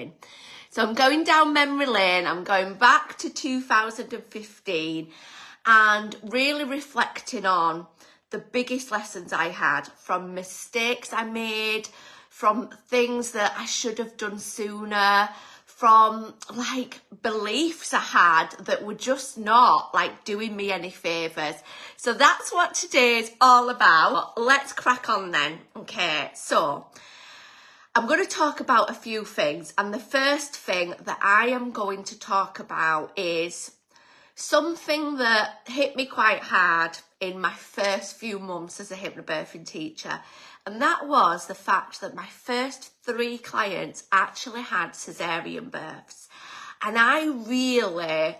hypnobirthing. So I'm going down memory lane. I'm going back to 2015 and really reflecting on the biggest lessons I had from mistakes I made, from things that I should have done sooner, from like beliefs I had that were just not like doing me any favours. So that's what today's all about. Let's crack on then. Okay, so I'm going to talk about a few things, and the first thing that I am going to talk about is something that hit me quite hard in my first few months as a hypnobirthing teacher, and that was the fact that my first 3 clients actually had caesarean births, and I really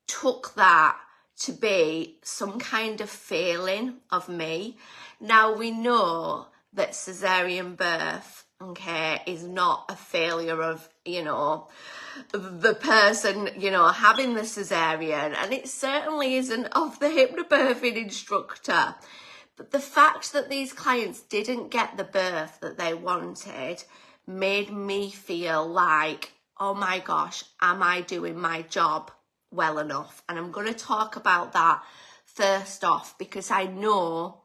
took that to be some kind of failing of me. Now we know that caesarean birth, okay, is not a failure of, you know, the person, you know, having the caesarean, and it certainly isn't of the hypnobirthing instructor. But the fact that these clients didn't get the birth that they wanted made me feel like, oh my gosh, am I doing my job well enough? And I'm going to talk about that first off, because I know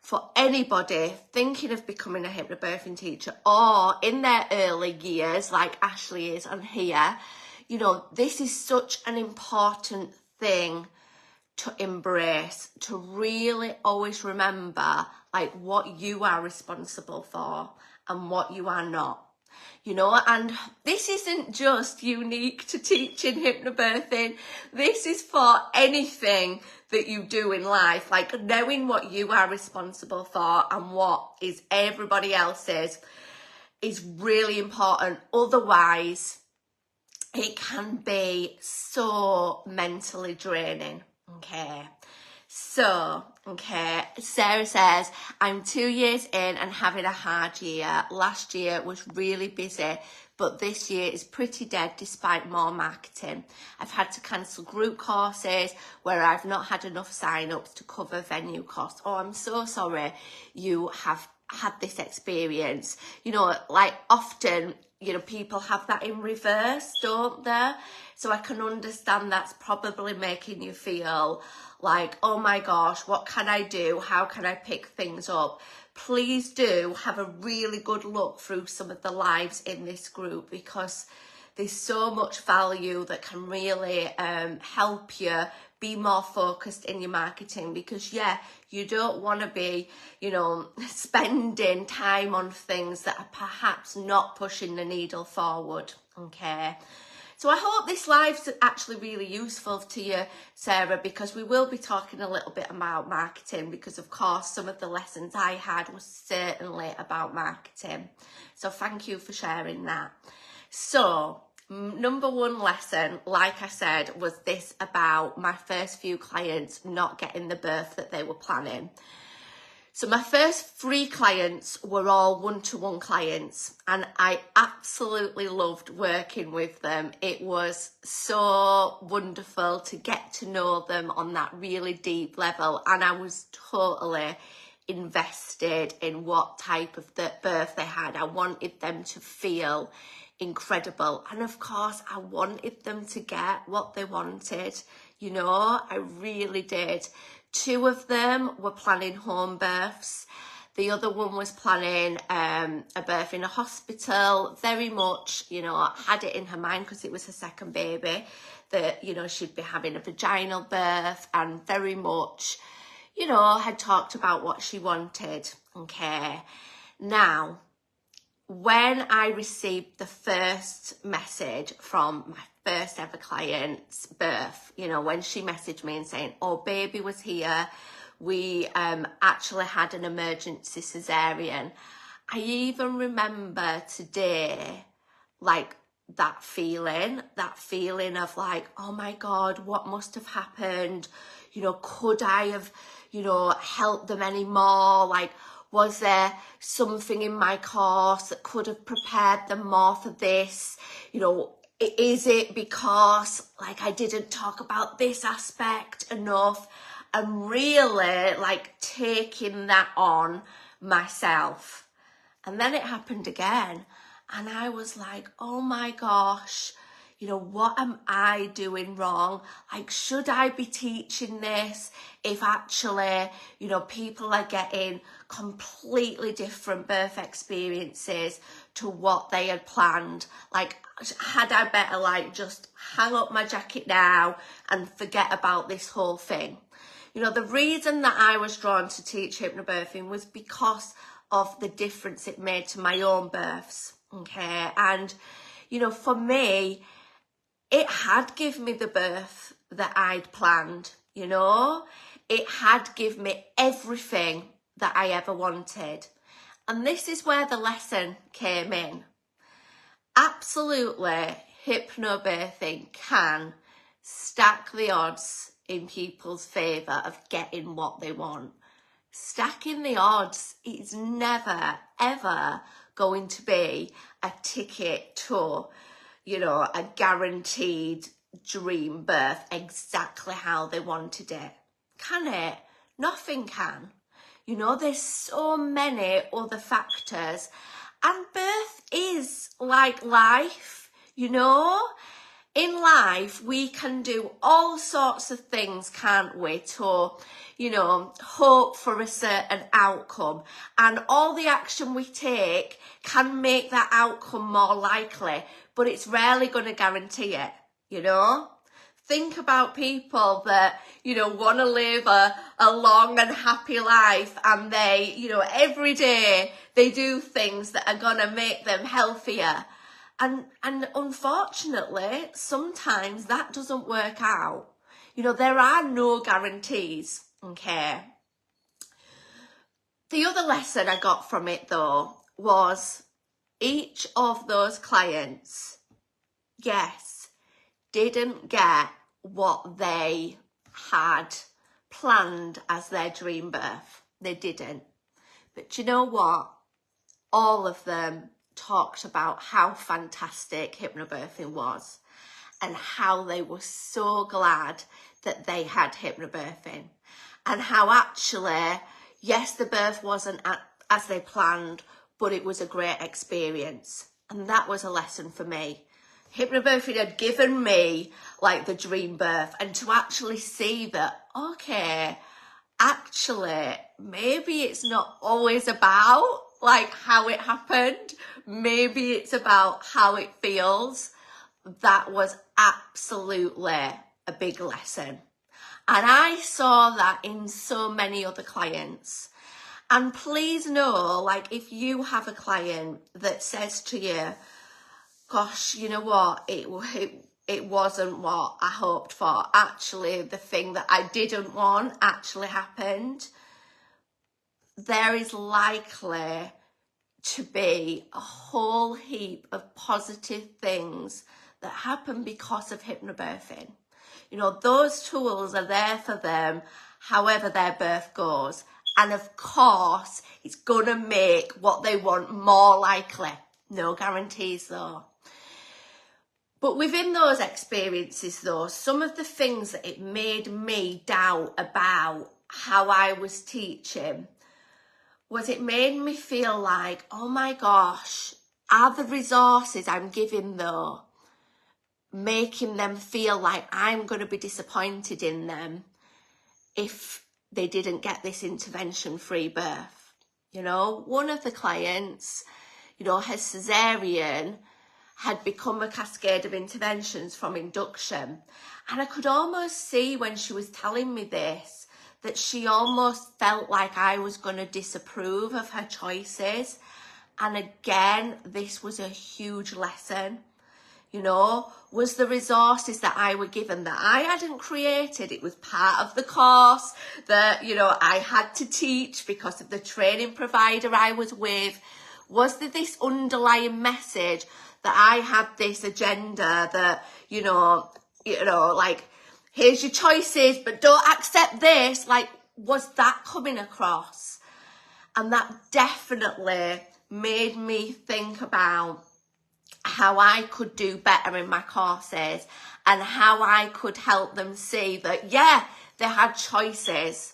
for anybody thinking of becoming a hypnobirthing teacher or in their early years, like Ashley is on here, you know, this is such an important thing to embrace, to really always remember like what you are responsible for and what you are not. You know, and this isn't just unique to teaching hypnobirthing. This is for anything that you do in life, like knowing what you are responsible for and what is everybody else's is really important. Otherwise, it can be so mentally draining. Okay. So, okay, Sarah says, I'm 2 years in and having a hard year. Last year was really busy, but this year is pretty dead despite more marketing. I've had to cancel group courses where I've not had enough sign-ups to cover venue costs. Oh, I'm so sorry you have had this experience. You know, like often, you know, people have that in reverse, don't they? So I can understand that's probably making you feel like, oh my gosh, what can I do? How can I pick things up? Please do have a really good look through some of the lives in this group, because there's so much value that can really help you be more focused in your marketing. Because yeah, you don't want to be, you know, spending time on things that are perhaps not pushing the needle forward. Okay. So I hope this live's actually really useful to you, Sarah, because we will be talking a little bit about marketing, because of course some of the lessons I had was certainly about marketing. So thank you for sharing that. So number 1 lesson, like I said, was this about my first few clients not getting the birth that they were planning. So my first 3 clients were all one-to-one clients, and I absolutely loved working with them. It was so wonderful to get to know them on that really deep level, and I was totally invested in what type of birth they had. I wanted them to feel incredible, and of course I wanted them to get what they wanted. You know, I really did. 2 of them were planning home births. The other one was planning a birth in a hospital. Very much, you know, had it in her mind, because it was her second baby, that, you know, she'd be having a vaginal birth, and very much, you know, had talked about what she wanted. Okay. Now, when I received the first message from my first ever client's birth, you know, when she messaged me and saying, oh, baby was here, we actually had an emergency caesarean, I even remember today, like, that feeling of like, oh my God, what must have happened? You know, could I have, you know, helped them anymore? Like, was there something in my course that could have prepared them more for this? You know, is it because like I didn't talk about this aspect enough? And really like taking that on myself. And then it happened again. And I was like, oh my gosh, you know, what am I doing wrong? Like, should I be teaching this if actually, you know, people are getting completely different birth experiences to what they had planned? Like, had I better like just hang up my jacket now and forget about this whole thing? You know, the reason that I was drawn to teach hypnobirthing was because of the difference it made to my own births, okay? And, you know, for me, it had given me the birth that I'd planned, you know? It had given me everything that I ever wanted. And this is where the lesson came in. Absolutely, hypnobirthing can stack the odds in people's favour of getting what they want. Stacking the odds is never, ever going to be a ticket to, you know, a guaranteed dream birth exactly how they wanted it. Can it? Nothing can. You know, there's so many other factors. And birth is like life, you know? In life, we can do all sorts of things, can't we, to, you know, hope for a certain outcome. And all the action we take can make that outcome more likely, but it's rarely going to guarantee it, you know? Think about people that, you know, want to live a long and happy life, and they, you know, every day they do things that are going to make them healthier. And unfortunately, sometimes that doesn't work out. You know, there are no guarantees, okay? The other lesson I got from it, though, was each of those clients, yes, didn't get what they had planned as their dream birth. They didn't. But you know what? All of them talked about how fantastic hypnobirthing was and how they were so glad that they had hypnobirthing, and how actually, yes, the birth wasn't as they planned, but it was a great experience. And that was a lesson for me. Hypnobirthing had given me like the dream birth, and to actually see that, okay, actually, maybe it's not always about like how it happened. Maybe it's about how it feels. That was absolutely a big lesson. And I saw that in so many other clients. And please know, like, if you have a client that says to you, gosh, you know what, it wasn't what I hoped for. Actually, the thing that I didn't want actually happened. There is likely to be a whole heap of positive things that happen because of hypnobirthing. You know, those tools are there for them however their birth goes. And of course, it's going to make what they want more likely. No guarantees though. But within those experiences though, some of the things that it made me doubt about how I was teaching was it made me feel like, oh my gosh, are the resources I'm giving though making them feel like I'm going to be disappointed in them if they didn't get this intervention-free birth? You know, one of the clients, you know, her cesarean had become a cascade of interventions from induction. And I could almost see when she was telling me this, that she almost felt like I was going to disapprove of her choices. And again, this was a huge lesson. You know, was the resources that I were given that I hadn't created. It was part of the course that, you know, I had to teach because of the training provider I was with. Was there this underlying message that I had this agenda that, you know, like, here's your choices, but don't accept this? Like, was that coming across? And that definitely made me think about how I could do better in my courses and how I could help them see that, yeah, they had choices,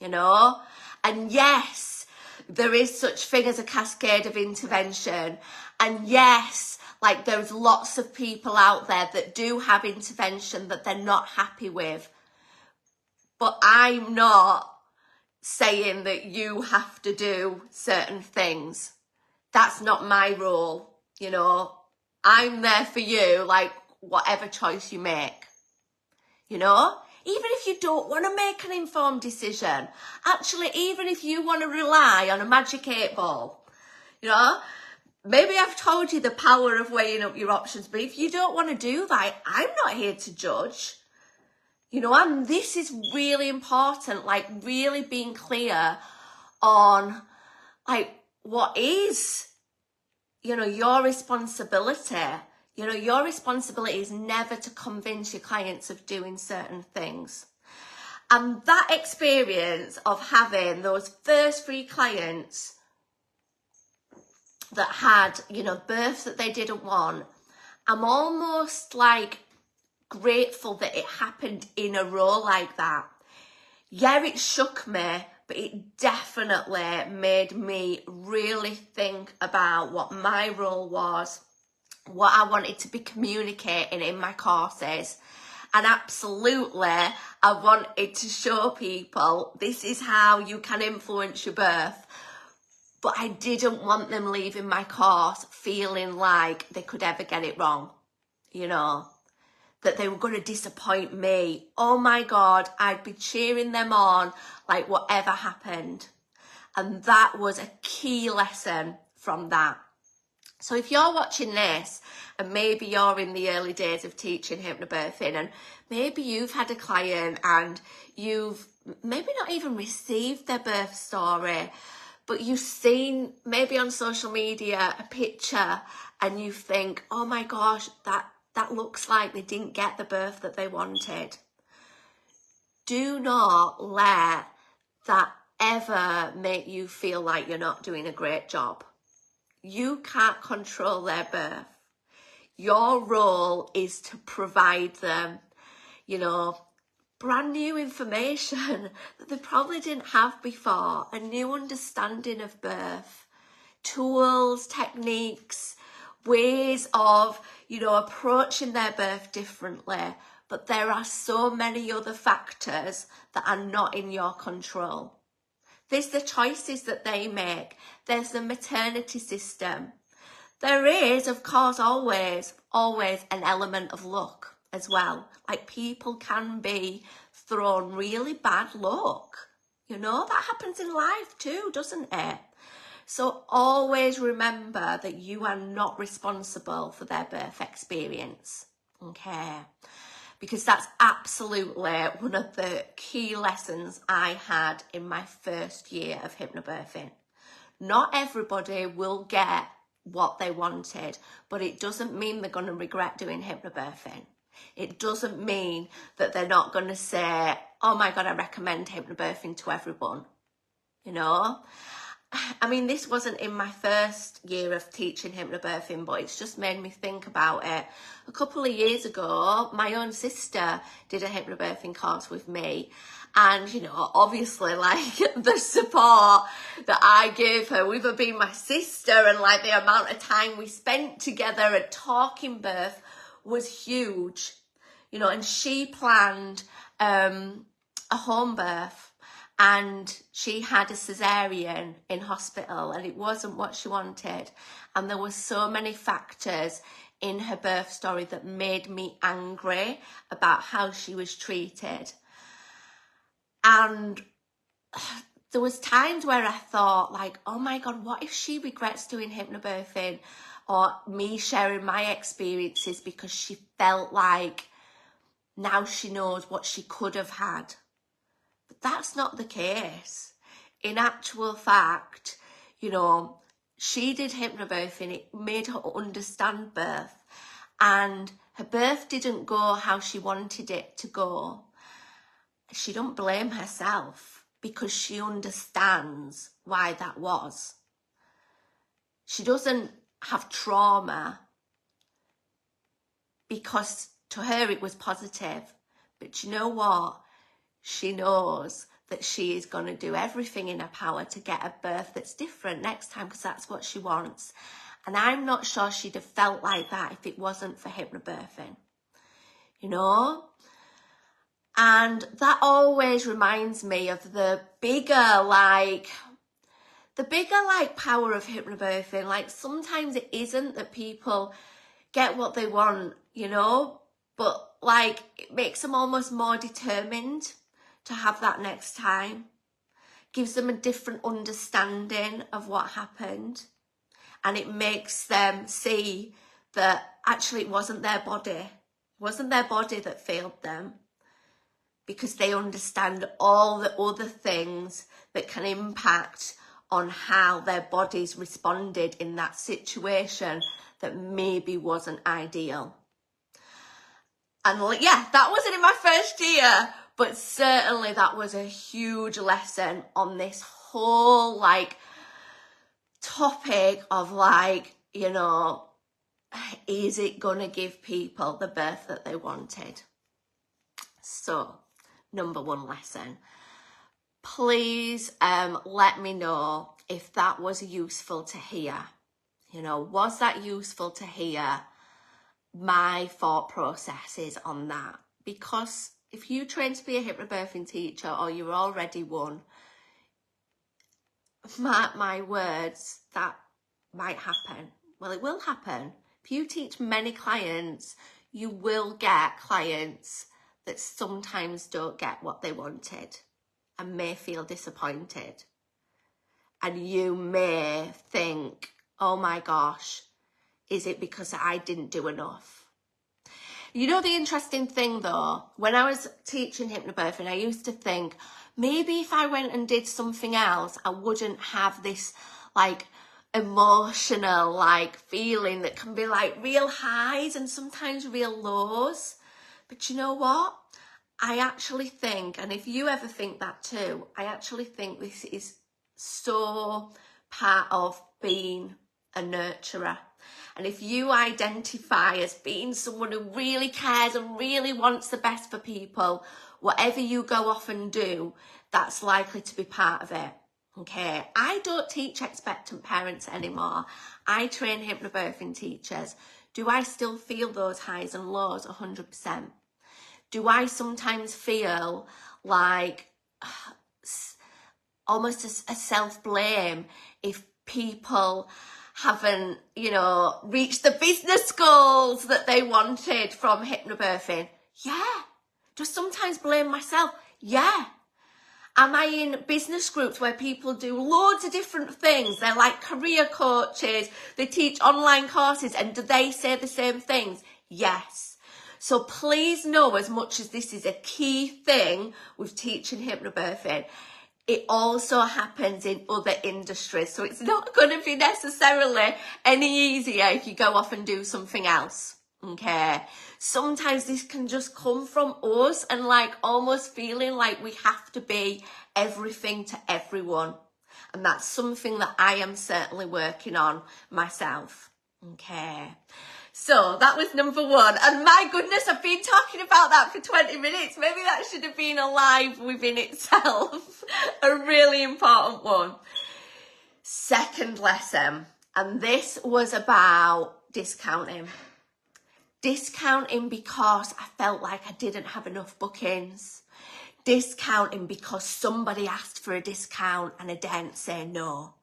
you know, and yes, there is such thing as a cascade of intervention, And yes, like there's lots of people out there that do have intervention that they're not happy with. But I'm not saying that you have to do certain things. That's not my role, you know. I'm there for you, like whatever choice you make, you know. Even if you don't want to make an informed decision, actually, even if you want to rely on a magic 8-ball, you know, maybe I've told you the power of weighing up your options, but if you don't want to do that, I'm not here to judge. You know, and this is really important, like really being clear on like what is, you know, your responsibility. You know, your responsibility is never to convince your clients of doing certain things. And that experience of having those first 3 clients that had, you know, births that they didn't want, I'm almost like grateful that it happened in a row like that. Yeah, it shook me, but it definitely made me really think about what my role was, what I wanted to be communicating in my courses. And absolutely, I wanted to show people this is how you can influence your birth. But I didn't want them leaving my course feeling like they could ever get it wrong, you know, that they were going to disappoint me. Oh my God, I'd be cheering them on like whatever happened. And that was a key lesson from that. So if you're watching this and maybe you're in the early days of teaching hypnobirthing and maybe you've had a client and you've maybe not even received their birth story, but you've seen maybe on social media a picture and you think, oh my gosh, that looks like they didn't get the birth that they wanted. Do not let that ever make you feel like you're not doing a great job. You can't control their birth. Your role is to provide them, you know, brand new information that they probably didn't have before, a new understanding of birth, tools, techniques, ways of, you know, approaching their birth differently. But there are so many other factors that are not in your control. There's the choices that they make. There's the maternity system. There is, of course, always an element of luck as well. Like people can be thrown really bad luck. You know, that happens in life too, doesn't it? So always remember that you are not responsible for their birth experience, okay? Because that's absolutely one of the key lessons I had in my first year of hypnobirthing. Not everybody will get what they wanted, but it doesn't mean they're going to regret doing hypnobirthing. It doesn't mean that they're not going to say, oh my God, I recommend hypnobirthing to everyone, you know? I mean, this wasn't in my first year of teaching hypnobirthing, but it's just made me think about it. A couple of years ago, my own sister did a hypnobirthing course with me. And, you know, obviously, like, the support that I gave her, with her being my sister, and, like, the amount of time we spent together at talking birth was huge. You know, and she planned a home birth. And she had a cesarean in hospital and it wasn't what she wanted. And there were so many factors in her birth story that made me angry about how she was treated. And there was times where I thought like, oh my God, what if she regrets doing hypnobirthing or me sharing my experiences because she felt like now she knows what she could have had. But that's not the case. In actual fact, you know, she did hypnobirthing. It made her understand birth. And her birth didn't go how she wanted it to go. She don't blame herself because she understands why that was. She doesn't have trauma because to her it was positive. But you know what? She knows that she is going to do everything in her power to get a birth that's different next time because that's what she wants. And I'm not sure she'd have felt like that if it wasn't for hypnobirthing, you know? And that always reminds me of the bigger power of hypnobirthing. Like, sometimes it isn't that people get what they want, you know, but like, it makes them almost more determined to have that next time. Gives them a different understanding of what happened. And it makes them see that actually it wasn't their body. It wasn't their body that failed them, because they understand all the other things that can impact on how their bodies responded in that situation that maybe wasn't ideal. And yeah, that wasn't in my first year, but certainly that was a huge lesson on this whole like topic of like, you know, is it gonna give people the birth that they wanted? So, number one lesson. Please let me know if that was useful to hear. You know, was that useful to hear my thought processes on that? Because if you train to be a hypnobirthing teacher, or you're already one, mark my words, that might happen. Well, it will happen. If you teach many clients, you will get clients that sometimes don't get what they wanted and may feel disappointed. And you may think, oh my gosh, is it because I didn't do enough? You know, the interesting thing though, when I was teaching hypnobirthing, I used to think, maybe if I went and did something else, I wouldn't have this like emotional like feeling that can be like real highs and sometimes real lows. But you know what? I actually think, and if you ever think that too, I actually think this is so part of being a nurturer. And if you identify as being someone who really cares and really wants the best for people, whatever you go off and do, that's likely to be part of it. Okay, I don't teach expectant parents anymore. I train hypnobirthing teachers. Do I still feel those highs and lows? 100%. Do I sometimes feel like almost a self-blame if people haven't, you know, reached the business goals that they wanted from hypnobirthing? Yeah. Do I sometimes blame myself? Yeah. Am I in business groups where people do loads of different things? They're like career coaches, they teach online courses, and do they say the same things? Yes. So please know, as much as this is a key thing with teaching hypnobirthing, it also happens in other industries. So it's not going to be necessarily any easier if you go off and do something else. Okay. Sometimes this can just come from us and like almost feeling like we have to be everything to everyone. And that's something that I am certainly working on myself. Okay. So that was number one. And my goodness, I've been talking about that for 20 minutes. Maybe that should have been a live within itself. A really important one. Second lesson. And this was about discounting. Discounting because I felt like I didn't have enough bookings. Discounting because somebody asked for a discount and I didn't say no.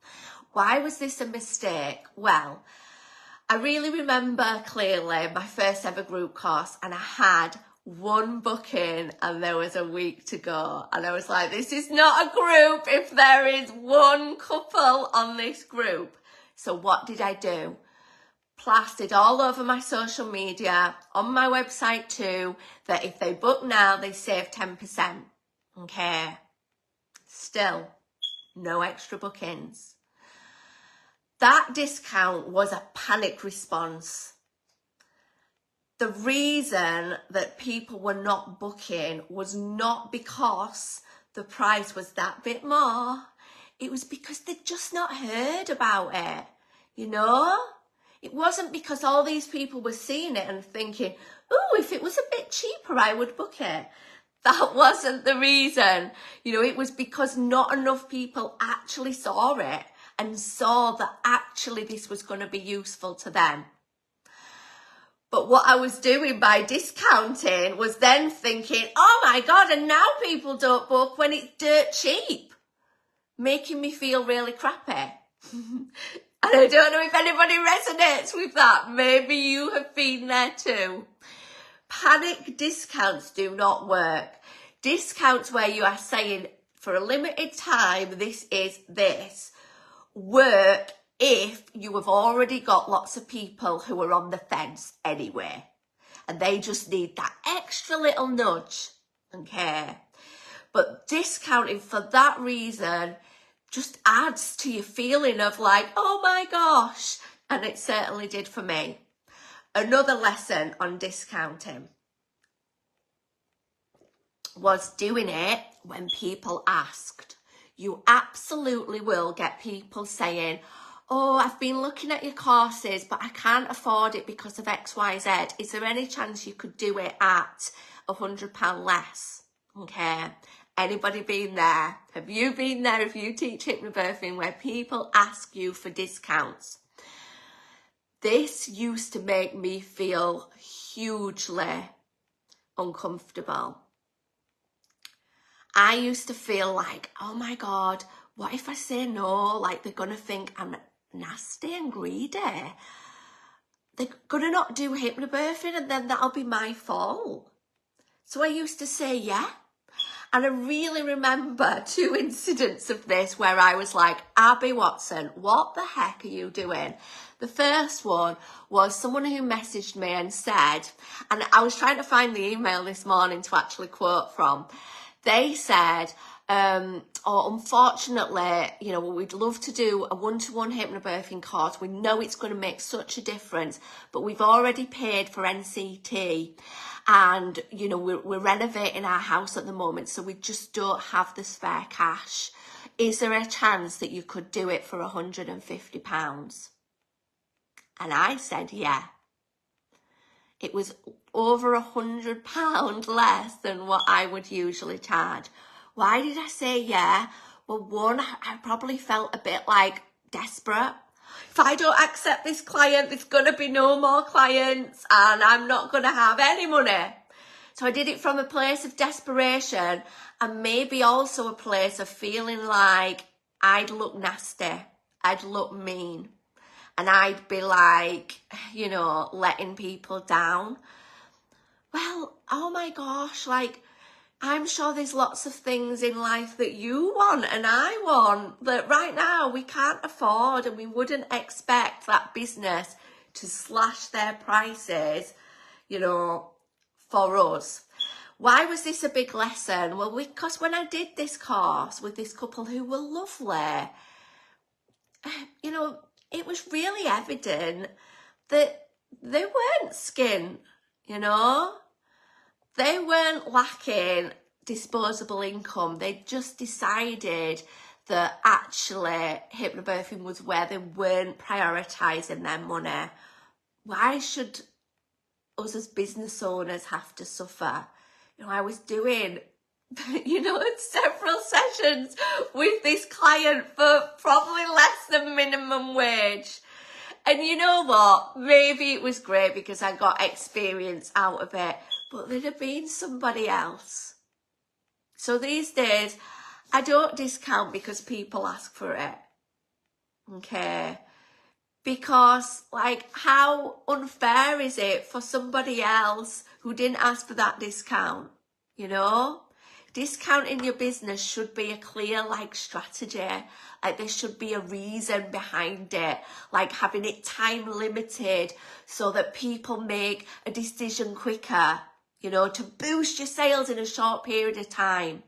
Why was this a mistake? Well, I really remember clearly my first ever group course, and I had one booking and there was a week to go. And I was like, this is not a group if there is one couple on this group. So what did I do? Plastered all over my social media, on my website too, that if they book now, they save 10%. Okay. Still, no extra bookings. That discount was a panic response. The reason that people were not booking was not because the price was that bit more. It was because they'd just not heard about it, you know? It wasn't because all these people were seeing it and thinking, oh, if it was a bit cheaper, I would book it. That wasn't the reason. You know, it was because not enough people actually saw it and saw that actually this was going to be useful to them. But what I was doing by discounting was then thinking, oh my God, and now people don't book when it's dirt cheap, making me feel really crappy. And I don't know if anybody resonates with that. Maybe you have been there too. Panic discounts do not work. Discounts where you are saying for a limited time, this is this, work if you have already got lots of people who are on the fence anyway, and they just need that extra little nudge, okay? But discounting for that reason just adds to your feeling of like, oh my gosh, and it certainly did for me. Another lesson on discounting was doing it when people asked. You absolutely will get people saying, oh, I've been looking at your courses, but I can't afford it because of X, Y, Z. Is there any chance you could do it at £100 less? Okay. Anybody been there? Have you been there if you teach hypnobirthing where people ask you for discounts? This used to make me feel hugely uncomfortable. I used to feel like, oh my God, what if I say no? Like they're going to think I'm nasty and greedy. They're going to not do hypnobirthing and then that'll be my fault. So I used to say yeah. And I really remember 2 incidents of this where I was like, Abby Watson, what the heck are you doing? The first one was someone who messaged me and said, and I was trying to find the email this morning to actually quote from. They said, unfortunately, you know, we'd love to do a one-to-one hypnobirthing course. We know it's going to make such a difference, but we've already paid for NCT and, you know, we're renovating our house at the moment, so we just don't have the spare cash. Is there a chance that you could do it for £150? And I said, yeah. It was over £100 less than what I would usually charge. Why did I say yeah? Well, one, I probably felt a bit like desperate. If I don't accept this client, there's going to be no more clients and I'm not going to have any money. So I did it from a place of desperation and maybe also a place of feeling like I'd look nasty, I'd look mean. And I'd be like, you know, letting people down. Well, oh my gosh, like, I'm sure there's lots of things in life that you want and I want that right now we can't afford, and we wouldn't expect that business to slash their prices, you know, for us. Why was this a big lesson? Well, because when I did this course with this couple who were lovely, you know, it was really evident that they weren't skint, you know. They weren't lacking disposable income. They just decided that actually hypnobirthing was where they weren't prioritising their money. Why should us as business owners have to suffer? You know, I was doing, you know, several sessions with this client for probably less than minimum wage. And you know what? Maybe it was great because I got experience out of it, but there'd have been somebody else. So these days, I don't discount because people ask for it. Okay? Because, like, how unfair is it for somebody else who didn't ask for that discount? You know? Discounting your business should be a clear, like, strategy. Like, there should be a reason behind it. Like, having it time limited so that people make a decision quicker, you know, to boost your sales in a short period of time.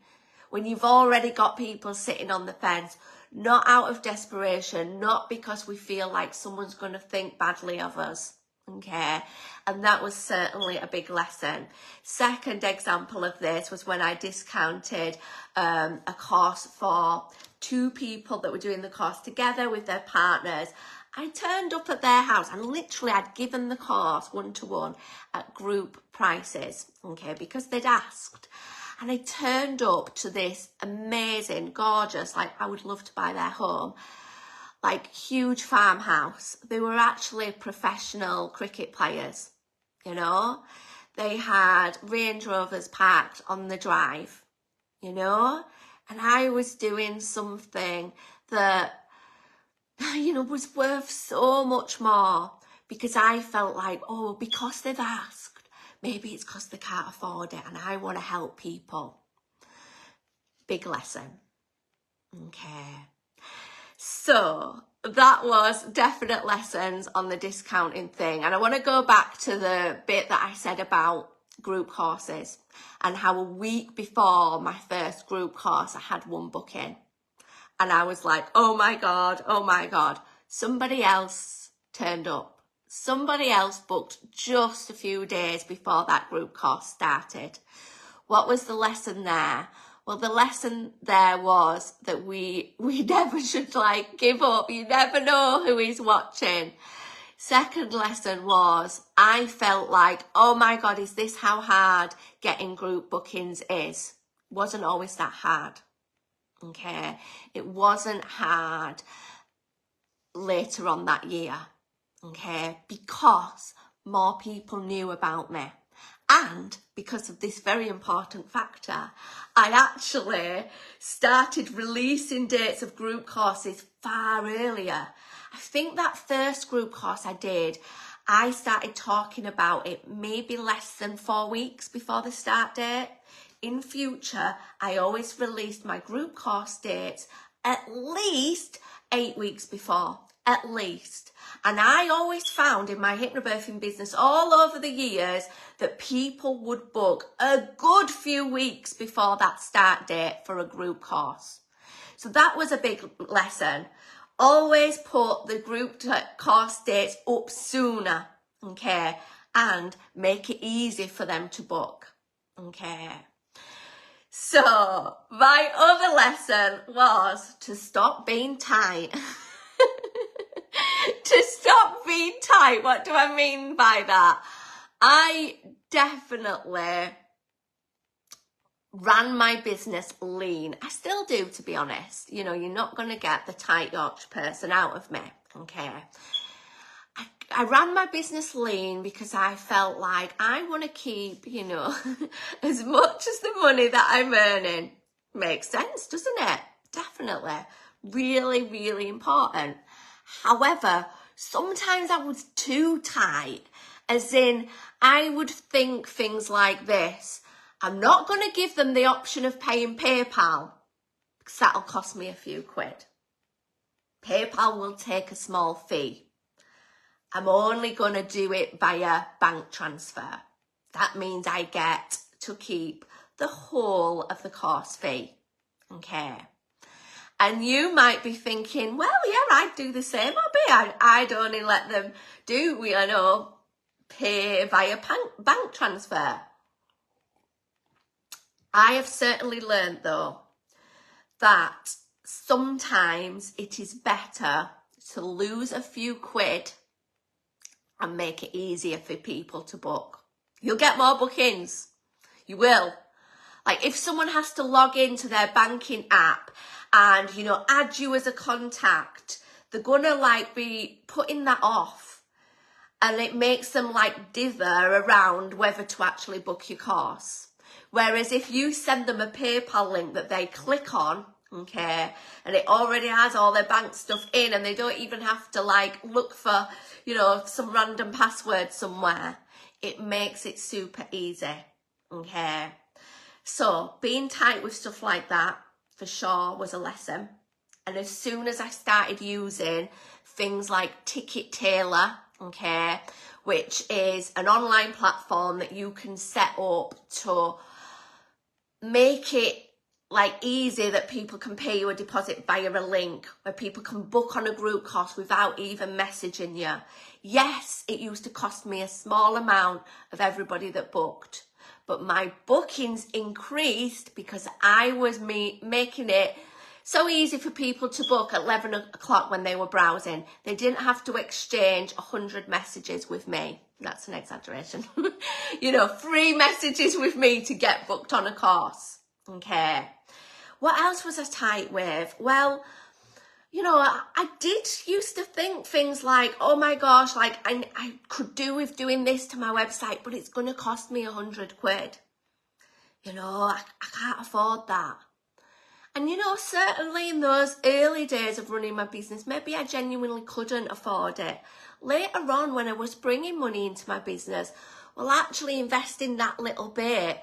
When you've already got people sitting on the fence, not out of desperation, not because we feel like someone's going to think badly of us. Okay, and that was certainly a big lesson. Second example of this was when I discounted a course for 2 people that were doing the course together with their partners. I turned up at their house and literally I'd given the course one-to-one at group prices, okay, because they'd asked. And I turned up to this amazing, gorgeous, like I would love to buy their home, like huge farmhouse. They were actually professional cricket players, you know. They had Range Rovers parked on the drive, you know, and I was doing something that, you know, was worth so much more, because I felt like, oh, because they've asked, maybe it's because they can't afford it and I want to help people. Big lesson. Okay. So that was definite lessons on the discounting thing. And I want to go back to the bit that I said about group courses and how a week before my first group course, I had one booking. And I was like, oh my God, somebody else turned up. Somebody else booked just a few days before that group course started. What was the lesson there? Well, the lesson there was that we never should like give up. You never know who is watching. Second lesson was, I felt like, oh my God, is this how hard getting group bookings is? Wasn't always that hard. Okay, it wasn't hard later on that year, okay, because more people knew about me. And because of this very important factor, I actually started releasing dates of group courses far earlier. I think that first group course I did, I started talking about it maybe less than 4 weeks before the start date. In future, I always released my group course dates at least 8 weeks before, at least. And I always found in my hypnobirthing business all over the years that people would book a good few weeks before that start date for a group course. So that was a big lesson. Always put the group course dates up sooner, okay, and make it easy for them to book, okay. So my other lesson was to stop being tight. To stop being tight. What do I mean by that? I definitely ran my business lean. I still do, to be honest. You know, you're not going to get the tight Yorkshire person out of me, okay? I ran my business lean because I felt like I want to keep, you know, as much as the money that I'm earning. Makes sense, doesn't it? Definitely. Really, really important. However, sometimes I was too tight, as in I would think things like this. I'm not going to give them the option of paying PayPal because that'll cost me a few quid. PayPal will take a small fee. I'm only going to do it via bank transfer. That means I get to keep the whole of the course fee. Okay. And you might be thinking, well, yeah, I'd do the same, Abby. I'd only let them do, you know, pay via bank transfer. I have certainly learned, though, that sometimes it is better to lose a few quid and make it easier for people to book. You'll get more bookings. You will. Like if someone has to log into their banking app and, you know, add you as a contact, they're gonna like be putting that off. And it makes them like dither around whether to actually book your course. Whereas if you send them a PayPal link that they click on, okay, and it already has all their bank stuff in and they don't even have to like look for, you know, some random password somewhere, it makes it super easy, okay. So being tight with stuff like that for sure was a lesson. And as soon as I started using things like Ticket Tailor, okay, which is an online platform that you can set up to make it like easy that people can pay you a deposit via a link, where people can book on a group course without even messaging you. Yes, it used to cost me a small amount of everybody that booked, but my bookings increased because I was making it so easy for people to book at 11 o'clock when they were browsing. They didn't have to exchange 100 messages with me. That's an exaggeration. You know, 3 messages with me to get booked on a course. Okay. What else was I tight with? Well, you know, I did used to think things like, oh my gosh, like I could do with doing this to my website, but it's going to cost me 100 quid. You know, I can't afford that. And, you know, certainly in those early days of running my business, maybe I genuinely couldn't afford it. Later on, when I was bringing money into my business, well, actually investing that little bit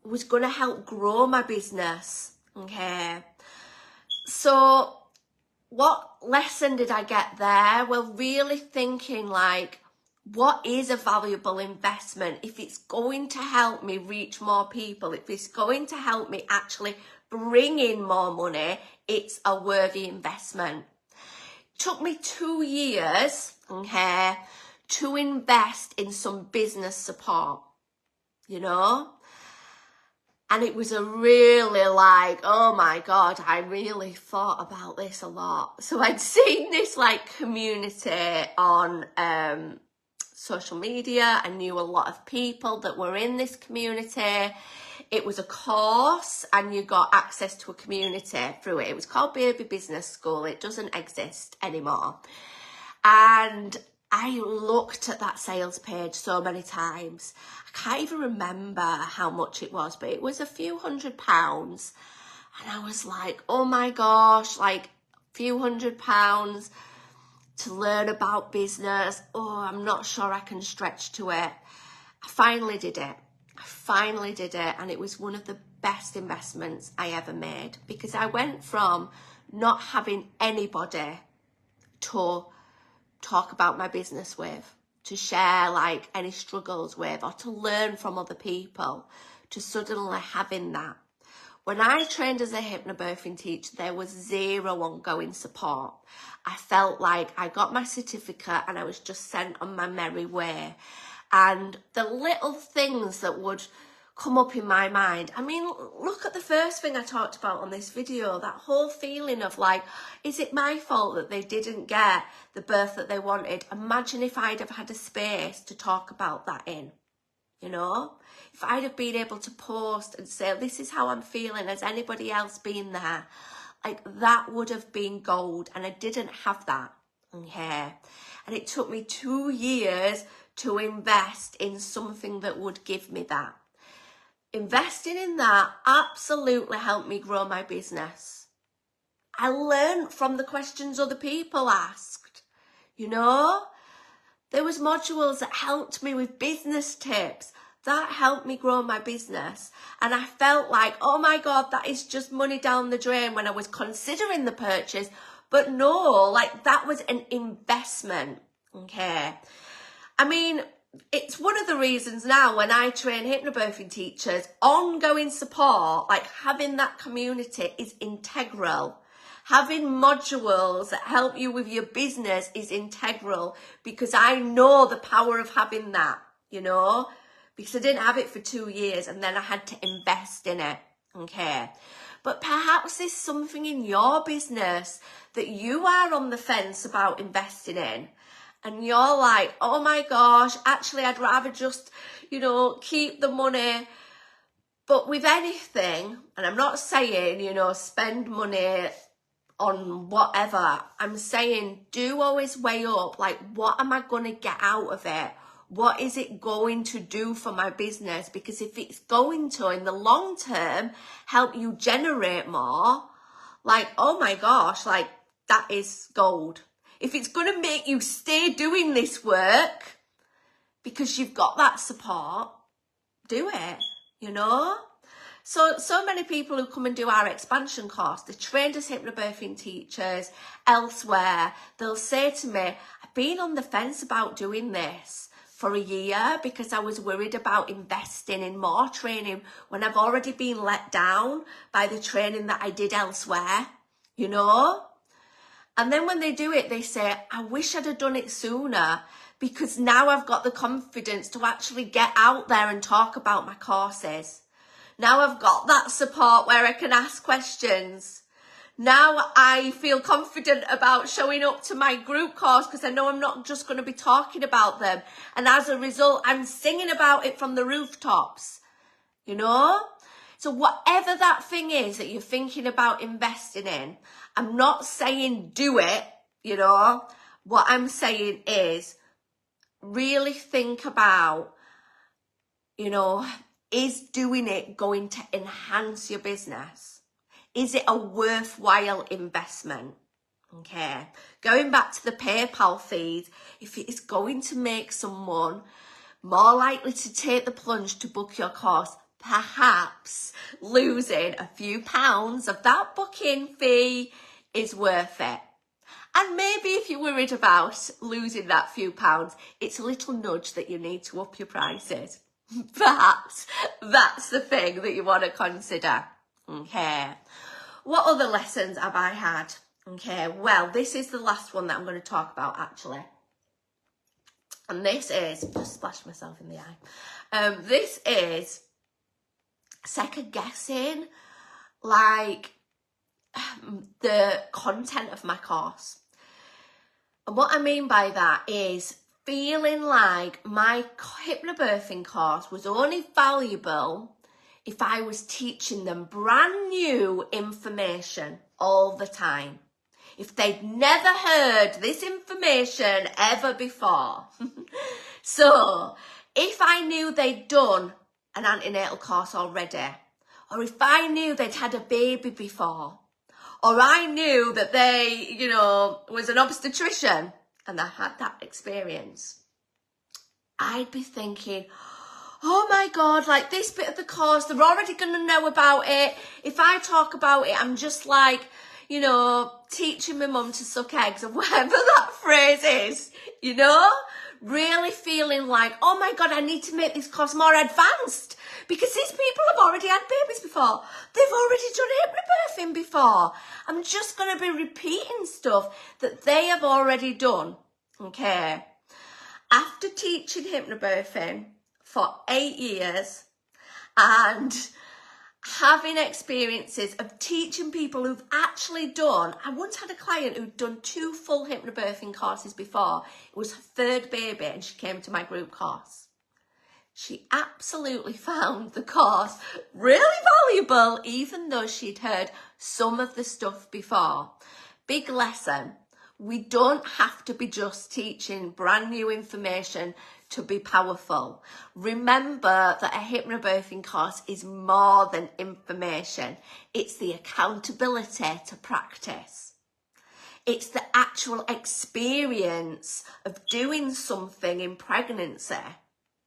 was going to help grow my business. Okay. So what lesson did I get there? Well, really thinking like, what is a valuable investment? If it's going to help me reach more people, if it's going to help me actually bring in more money, it's a worthy investment. It took me 2 years, okay, to invest in some business support, you know? And it was a really like, oh my God, I really thought about this a lot. So I'd seen this like community on social media. I knew a lot of people that were in this community. It was a course and you got access to a community through it. It was called Baby Business School. It doesn't exist anymore. And I looked at that sales page so many times. I can't even remember how much it was, but it was a few £100. And I was like, oh my gosh, like a few £100 to learn about business. Oh, I'm not sure I can stretch to it. I finally did it. And it was one of the best investments I ever made, because I went from not having anybody to talk about my business with, to share like any struggles with, or to learn from other people, to suddenly having that. When I trained as a hypnobirthing teacher, there was zero ongoing support. I felt like I got my certificate and I was just sent on my merry way. And the little things that would come up in my mind, I mean, look at the first thing I talked about on this video, that whole feeling of like, is it my fault that they didn't get the birth that they wanted? Imagine if I'd have had a space to talk about that in, you know? If I'd have been able to post and say, this is how I'm feeling, has anybody else been there? Like, that would have been gold, and I didn't have that, okay? And it took me 2 years to invest in something that would give me that. Investing in that absolutely helped me grow my business. I learned from the questions other people asked, you know? There was modules that helped me with business tips. That helped me grow my business. And I felt like, oh my God, that is just money down the drain when I was considering the purchase. But no, like that was an investment, okay? I mean, it's one of the reasons now when I train hypnobirthing teachers, ongoing support, like having that community is integral. Having modules that help you with your business is integral, because I know the power of having that, you know, because I didn't have it for 2 years and then I had to invest in it, okay? But perhaps there's something in your business that you are on the fence about investing in. And you're like, oh my gosh, actually, I'd rather just, you know, keep the money. But with anything, and I'm not saying, you know, spend money on whatever. I'm saying do always weigh up, like, what am I going to get out of it? What is it going to do for my business? Because if it's going to, in the long term, help you generate more, like, oh my gosh, like, that is gold. If it's going to make you stay doing this work because you've got that support, do it, you know? So many people who come and do our expansion course, they're trained as hypnobirthing teachers elsewhere. They'll say to me, I've been on the fence about doing this for a year because I was worried about investing in more training when I've already been let down by the training that I did elsewhere, you know? And then when they do it, they say, I wish I'd have done it sooner, because now I've got the confidence to actually get out there and talk about my courses. Now I've got that support where I can ask questions. Now I feel confident about showing up to my group course because I know I'm not just going to be talking about them. And as a result, I'm singing about it from the rooftops, you know? So whatever that thing is that you're thinking about investing in, I'm not saying do it, you know. What I'm saying is really think about, you know, is doing it going to enhance your business? Is it a worthwhile investment? Okay, going back to the PayPal feed, if it is going to make someone more likely to take the plunge to book your course, perhaps losing a few pounds of that booking fee is worth it. And maybe if you're worried about losing that few pounds, it's a little nudge that you need to up your prices. Perhaps that's the thing that you want to consider. Okay. What other lessons have I had? Okay, well, this is the last one that I'm going to talk about, actually. And this is, just splashed myself in the eye. This is second guessing, like, the content of my course. And what I mean by that is feeling like my hypnobirthing course was only valuable if I was teaching them brand new information all the time. If they'd never heard this information ever before. So if I knew they'd done an antenatal course already, or if I knew they'd had a baby before, or I knew that they, you know, was an obstetrician and I had that experience, I'd be thinking, oh my God, like this bit of the course, they're already going to know about it. If I talk about it, I'm just like, you know, teaching my mum to suck eggs or whatever that phrase is, you know? Really feeling like, oh my God, I need to make this course more advanced because these people have already had babies before. They've already done hypnobirthing before. I'm just going to be repeating stuff that they have already done, okay? After teaching hypnobirthing for 8 years and having experiences of teaching people who've actually done, I once had a client who'd done 2 full hypnobirthing courses before. It was her 3rd baby and she came to my group course. She absolutely found the course really valuable, even though she'd heard some of the stuff before. Big lesson. We don't have to be just teaching brand new information to be powerful. Remember that a hypnobirthing course is more than information. It's the accountability to practice. It's the actual experience of doing something in pregnancy,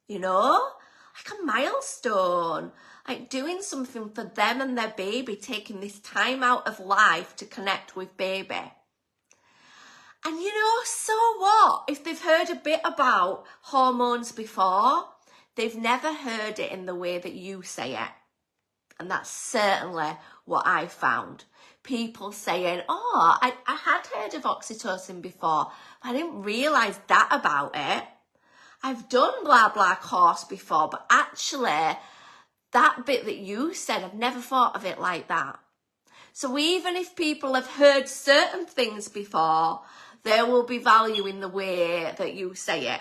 you know, like a milestone, like doing something for them and their baby, taking this time out of life to connect with baby. And you know, so what? If they've heard a bit about hormones before, they've never heard it in the way that you say it. And that's certainly what I found. People saying, oh, I had heard of oxytocin before, but I didn't realise that about it. I've done blah, blah course before, but actually that bit that you said, I've never thought of it like that. So even if people have heard certain things before, there will be value in the way that you say it,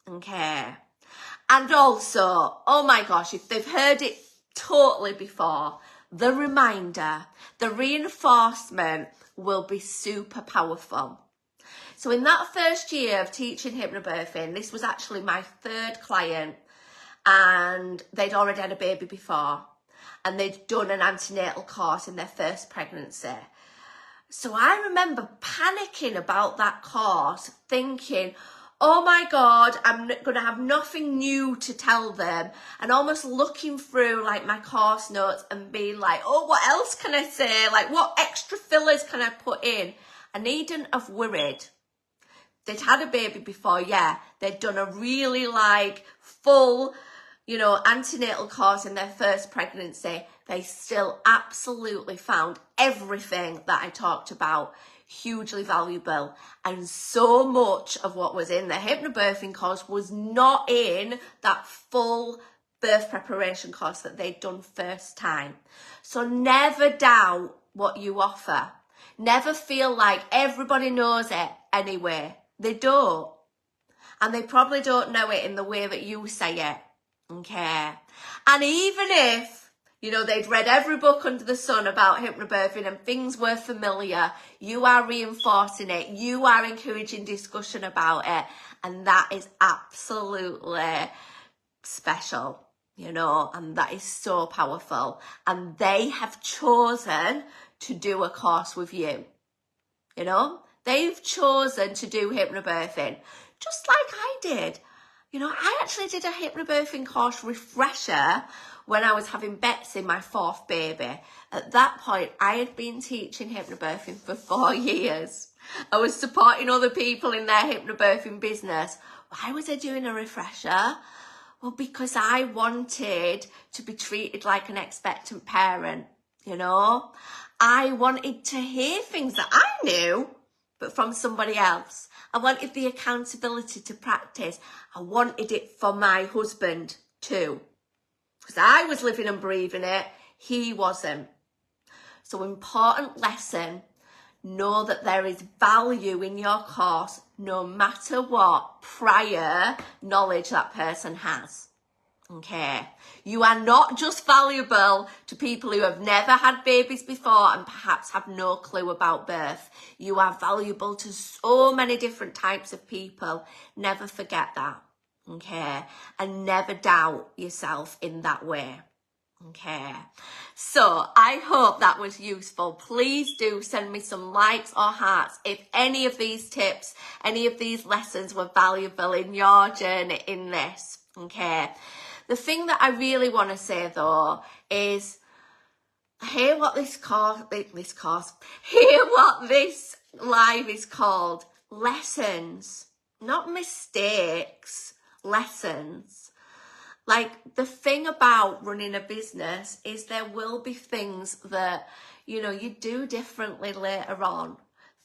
okay? And also, oh my gosh, if they've heard it totally before, the reminder, the reinforcement will be super powerful. So in that first year of teaching hypnobirthing, this was actually my 3rd client and they'd already had a baby before and they'd done an antenatal course in their first pregnancy. So I remember panicking about that course, thinking, oh my God, I'm going to have nothing new to tell them, and almost looking through like my course notes and being like, oh, what else can I say? Like, what extra fillers can I put in? I needn't have worried. They'd had a baby before, yeah. They'd done a really like full, you know, antenatal course in their first pregnancy. They still absolutely found everything that I talked about hugely valuable. And so much of what was in the hypnobirthing course was not in that full birth preparation course that they'd done first time. So never doubt what you offer. Never feel like everybody knows it anyway. They don't. And they probably don't know it in the way that you say it. Okay. And even if You know, they'd read every book under the sun about hypnobirthing and things were familiar. You are reinforcing it. You are encouraging discussion about it. And that is absolutely special, you know, and that is so powerful. And they have chosen to do a course with you, you know. They've chosen to do hypnobirthing, just like I did. You know, I actually did a hypnobirthing course refresher when I was having Betsy, my 4th baby. At that point, I had been teaching hypnobirthing for 4 years. I was supporting other people in their hypnobirthing business. Why was I doing a refresher? Well, because I wanted to be treated like an expectant parent, you know. I wanted to hear things that I knew, but from somebody else. I wanted the accountability to practice. I wanted it for my husband too. Because I was living and breathing it, he wasn't. So important lesson, know that there is value in your course no matter what prior knowledge that person has. Okay, you are not just valuable to people who have never had babies before and perhaps have no clue about birth. You are valuable to so many different types of people. Never forget that, okay? And never doubt yourself in that way, okay? So I hope that was useful. Please do send me some likes or hearts if any of these tips, any of these lessons were valuable in your journey in this, okay? The thing that I really want to say though is hear what this live is called. Lessons, not mistakes, lessons. Like, the thing about running a business is there will be things that, you know, you do differently later on.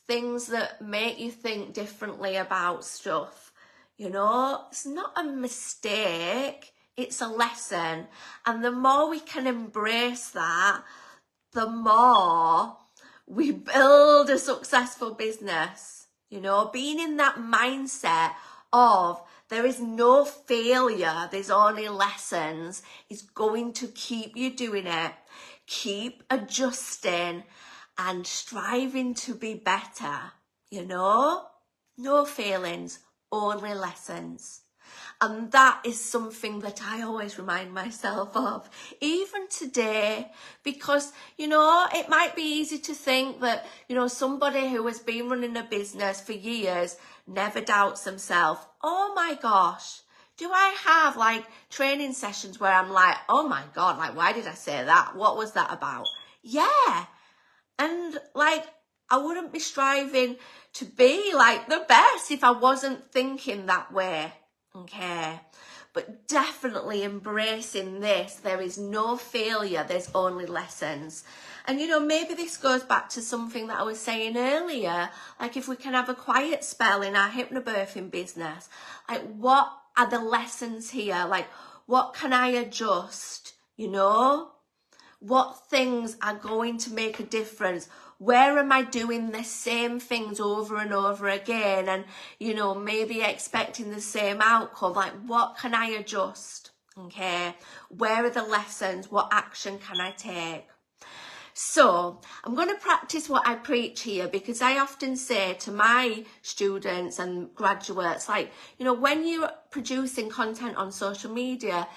Things that make you think differently about stuff. You know, it's not a mistake. It's a lesson. And the more we can embrace that, the more we build a successful business. You know, being in that mindset of there is no failure, there's only lessons, is going to keep you doing it. Keep adjusting and striving to be better. You know, no failings, only lessons. And that is something that I always remind myself of, even today, because, you know, it might be easy to think that, you know, somebody who has been running a business for years never doubts themselves. Oh my gosh, do I have like training sessions where I'm like, oh my God, like, why did I say that? What was that about? Yeah. And like, I wouldn't be striving to be like the best if I wasn't thinking that way. Okay, but definitely embracing this. There is no failure, there's only lessons. And you know, maybe this goes back to something that I was saying earlier, like if we can have a quiet spell in our hypnobirthing business, like what are the lessons here? Like what can I adjust, you know? What things are going to make a difference? Where am I doing the same things over and over again and, you know, maybe expecting the same outcome? Like, what can I adjust? Okay, where are the lessons? What action can I take? So I'm going to practice what I preach here, because I often say to my students and graduates, like, you know, when you're producing content on social media,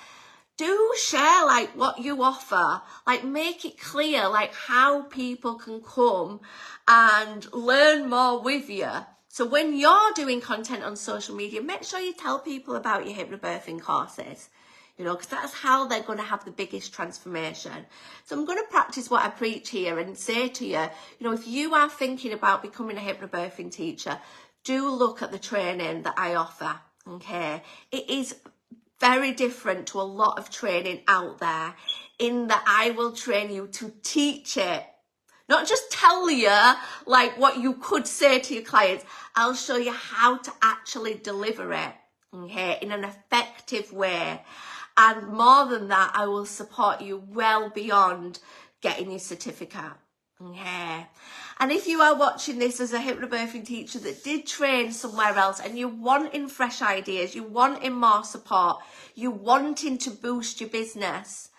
do share like what you offer, like make it clear like how people can come and learn more with you. So when you're doing content on social media, make sure you tell people about your hypnobirthing courses, you know, because that's how they're going to have the biggest transformation. So I'm going to practice what I preach here and say to you, you know, if you are thinking about becoming a hypnobirthing teacher, do look at the training that I offer, okay? It is very different to a lot of training out there in that I will train you to teach it. Not just tell you like what you could say to your clients. I'll show you how to actually deliver it, okay, in an effective way. And more than that, I will support you well beyond getting your certificate, okay? And if you are watching this as a hypnobirthing teacher that did train somewhere else and you're wanting fresh ideas, you're wanting more support, you're wanting to boost your business,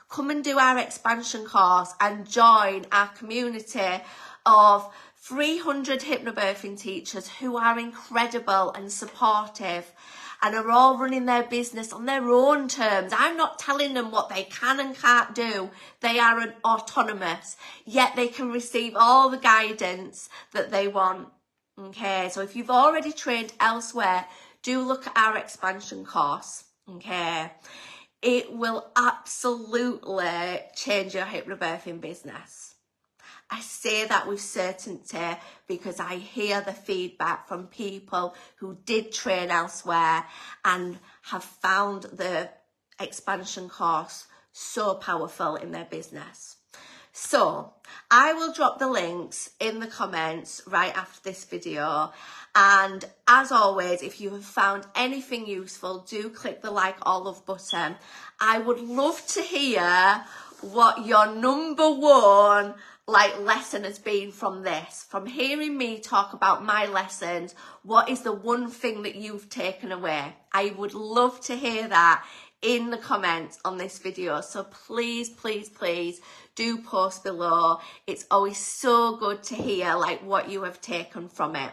come and do our expansion course and join our community of 300 hypnobirthing teachers who are incredible and supportive and are all running their business on their own terms. I'm not telling them what they can and can't do. They are autonomous, yet they can receive all the guidance that they want. Okay, so if you've already trained elsewhere, do look at our expansion course. Okay, it will absolutely change your hypnobirthing business. I say that with certainty because I hear the feedback from people who did train elsewhere and have found the expansion course so powerful in their business. So I will drop the links in the comments right after this video. And as always, if you have found anything useful, do click the like or love button. I would love to hear what your number one lesson has been from this, from hearing me talk about my lessons. What is the one thing that you've taken away? I would love to hear that in the comments on this video. So please, please, please do post below. It's always so good to hear what you have taken from it.